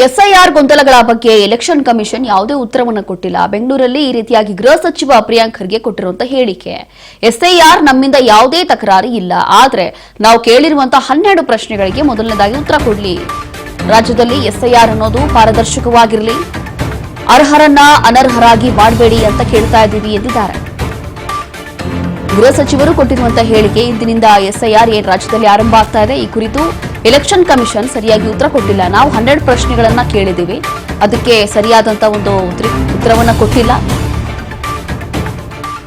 SIR ಗೊಂದಲಗಳ ಬಗ್ಗೆ election commission ಯಾವುದೇ ಉತ್ತರವನ್ನು ಕೊಟ್ಟಿಲ್ಲ. ಬೆಂಗಳೂರಲ್ಲಿ ಈ ರೀತಿಯಾಗಿ ಗೃಹ ಸಚಿವ ಪ್ರಿಯಾಂಕ್ ಖರ್ಗೆ ಕೊಟ್ಟಿರುವಂತಹ ಹೇಳಿಕೆ, ಎಸ್ಐಆರ್ ನಮ್ಮಿಂದ ಯಾವುದೇ ತಕರಾರು ಇಲ್ಲ, ಆದ್ರೆ ನಾವು ಕೇಳಿರುವಂತಹ 12 ಪ್ರಶ್ನೆಗಳಿಗೆ ಮೊದಲನೇದಾಗಿ ಉತ್ತರ ಕೊಡ್ಲಿ. ರಾಜ್ಯದಲ್ಲಿ ಎಸ್ಐಆರ್ ಅನ್ನೋದು ಪಾರದರ್ಶಕವಾಗಿರಲಿ, ಅರ್ಹರನ್ನ ಅನರ್ಹರಾಗಿ ಮಾಡಬೇಡಿ ಅಂತ ಕೇಳ್ತಾ ಇದ್ದೀವಿ ಎಂದಿದ್ದಾರೆ. ಗೃಹ ಸಚಿವರು ಕೊಟ್ಟಿರುವಂತಹ ಹೇಳಿಕೆ, ಇಂದಿನಿಂದ ಎಸ್ಐಆರ್ ಏನ್ ರಾಜ್ಯದಲ್ಲಿ ಆರಂಭ ಆಗ್ತಾ ಇದೆ, ಈ ಕುರಿತು ಎಲೆಕ್ಷನ್ ಕಮಿಷನ್ ಸರಿಯಾಗಿ ಉತ್ತರ ಕೊಟ್ಟಿಲ್ಲ. ನಾವು 12 ಪ್ರಶ್ನೆಗಳನ್ನ ಕೇಳಿದ್ದೀವಿ, ಅದಕ್ಕೆ ಸರಿಯಾದಂತ ಒಂದು ಉತ್ತರವನ್ನ ಕೊಟ್ಟಿಲ್ಲ.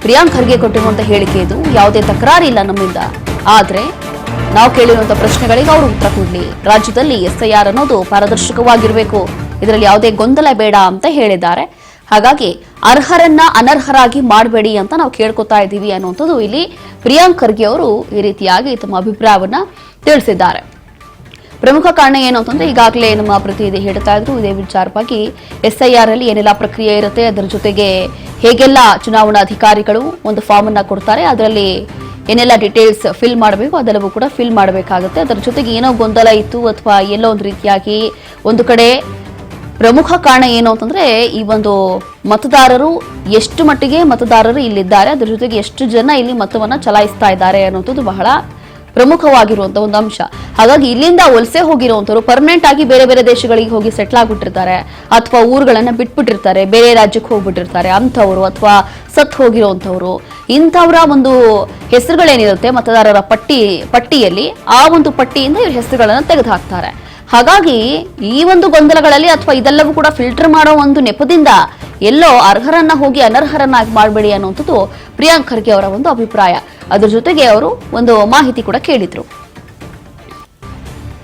ಪ್ರಿಯಾಂಕ್ ಖರ್ಗೆ ಕೊಟ್ಟಿರುವಂತಹ ಹೇಳಿಕೆ ಇದು, ಯಾವುದೇ ತಕರಾರು ಇಲ್ಲ ನಮ್ಮಿಂದ, ಆದ್ರೆ ನಾವು ಕೇಳಿರುವಂತಹ ಪ್ರಶ್ನೆಗಳಿಗೆ ಅವರು ಉತ್ತರ ಕೊಡ್ಲಿ. ರಾಜ್ಯದಲ್ಲಿ ಎಸ್ಐಆರ್ ಅನ್ನೋದು ಪಾರದರ್ಶಕವಾಗಿರಬೇಕು, ಇದರಲ್ಲಿ ಯಾವುದೇ ಗೊಂದಲ ಬೇಡ ಅಂತ ಹೇಳಿದ್ದಾರೆ. ಹಾಗಾಗಿ ಅರ್ಹರನ್ನ ಅನರ್ಹರಾಗಿ ಮಾಡಬೇಡಿ ಅಂತ ನಾವು ಕೇಳ್ಕೊತಾ ಇದ್ದೀವಿ ಅನ್ನುವಂಥದ್ದು ಇಲ್ಲಿ ಪ್ರಿಯಾಂಕ್ ಖರ್ಗೆ ಅವರು ಈ ರೀತಿಯಾಗಿ ತಮ್ಮ ಅಭಿಪ್ರಾಯವನ್ನ ತಿಳಿಸಿದ್ದಾರೆ. ಪ್ರಮುಖ ಕಾರಣ ಏನು ಅಂತಂದ್ರೆ, ಈಗಾಗಲೇ ನಮ್ಮ ಪ್ರತಿನಿಧಿ ಹೇಳ್ತಾ ಇದ್ರು, ಇದೇ ವಿಚಾರವಾಗಿ ಎಸ್ಐಆರ್ ಅಲ್ಲಿ ಏನೆಲ್ಲ ಪ್ರಕ್ರಿಯೆ ಇರುತ್ತೆ, ಅದರ ಜೊತೆಗೆ ಹೇಗೆಲ್ಲ ಚುನಾವಣಾ ಅಧಿಕಾರಿಗಳು ಒಂದು ಫಾರ್ಮ್ ಅನ್ನ ಕೊಡ್ತಾರೆ, ಅದರಲ್ಲಿ ಏನೆಲ್ಲ ಡೀಟೇಲ್ಸ್ ಫಿಲ್ ಮಾಡಬೇಕು ಅದೆಲ್ಲವೂ ಕೂಡ ಫಿಲ್ ಮಾಡಬೇಕಾಗುತ್ತೆ. ಅದರ ಜೊತೆಗೆ ಏನೋ ಗೊಂದಲ ಇತ್ತು ಅಥವಾ ಎಲ್ಲೋ ಒಂದು ರೀತಿಯಾಗಿ ಒಂದು ಕಡೆ ಪ್ರಮುಖ ಕಾರಣ ಏನು ಅಂತಂದ್ರೆ, ಈ ಒಂದು ಮತದಾರರು ಎಷ್ಟು ಮಟ್ಟಿಗೆ ಮತದಾರರು ಇಲ್ಲಿದ್ದಾರೆ, ಅದರ ಜೊತೆಗೆ ಎಷ್ಟು ಜನ ಇಲ್ಲಿ ಮತವನ್ನ ಚಲಾಯಿಸ್ತಾ ಇದ್ದಾರೆ ಅನ್ನೋದು ಬಹಳ ಪ್ರಮುಖವಾಗಿರುವಂತಹ ಒಂದು ಅಂಶ. ಹಾಗಾಗಿ ಇಲ್ಲಿಂದ ವಲಸೆ ಹೋಗಿರುವಂತವರು ಪರ್ಮನೆಂಟ್ ಆಗಿ ಬೇರೆ ಬೇರೆ ದೇಶಗಳಿಗೆ ಹೋಗಿ ಸೆಟ್ಲ್ ಆಗ್ಬಿಟ್ಟಿರ್ತಾರೆ, ಅಥವಾ ಊರುಗಳನ್ನ ಬಿಟ್ಬಿಟ್ಟಿರ್ತಾರೆ, ಬೇರೆ ರಾಜ್ಯಕ್ಕೆ ಹೋಗ್ಬಿಟ್ಟಿರ್ತಾರೆ ಅಂಥವ್ರು, ಅಥವಾ ಸತ್ ಹೋಗಿರುವಂತವ್ರು, ಇಂಥವರ ಒಂದು ಹೆಸರುಗಳೇನಿರುತ್ತೆ ಮತದಾರರ ಪಟ್ಟಿಯಲ್ಲಿ, ಆ ಒಂದು ಪಟ್ಟಿಯಿಂದ ಇವ್ರ ಹೆಸರುಗಳನ್ನ ತೆಗೆದು ಹಾಕ್ತಾರೆ. ಹಾಗಾಗಿ ಈ ಒಂದು ಗೊಂದಲಗಳಲ್ಲಿ ಅಥವಾ ಇದೆಲ್ಲವೂ ಕೂಡ ಫಿಲ್ಟರ್ ಮಾಡೋ ಒಂದು ನೆಪದಿಂದ ಎಲ್ಲೋ ಅರ್ಹರನ್ನ ಹೋಗಿ ಅನರ್ಹರನ್ನಾಗಿ ಮಾಡಬೇಡಿ ಅನ್ನುವಂಥದ್ದು ಪ್ರಿಯಾಂಕ್ ಖರ್ಗೆ ಅವರ ಒಂದು ಅಭಿಪ್ರಾಯ. ಅದ್ರ ಜೊತೆಗೆ ಅವರು ಒಂದು ಮಾಹಿತಿ ಕೂಡ ಕೇಳಿದ್ರು.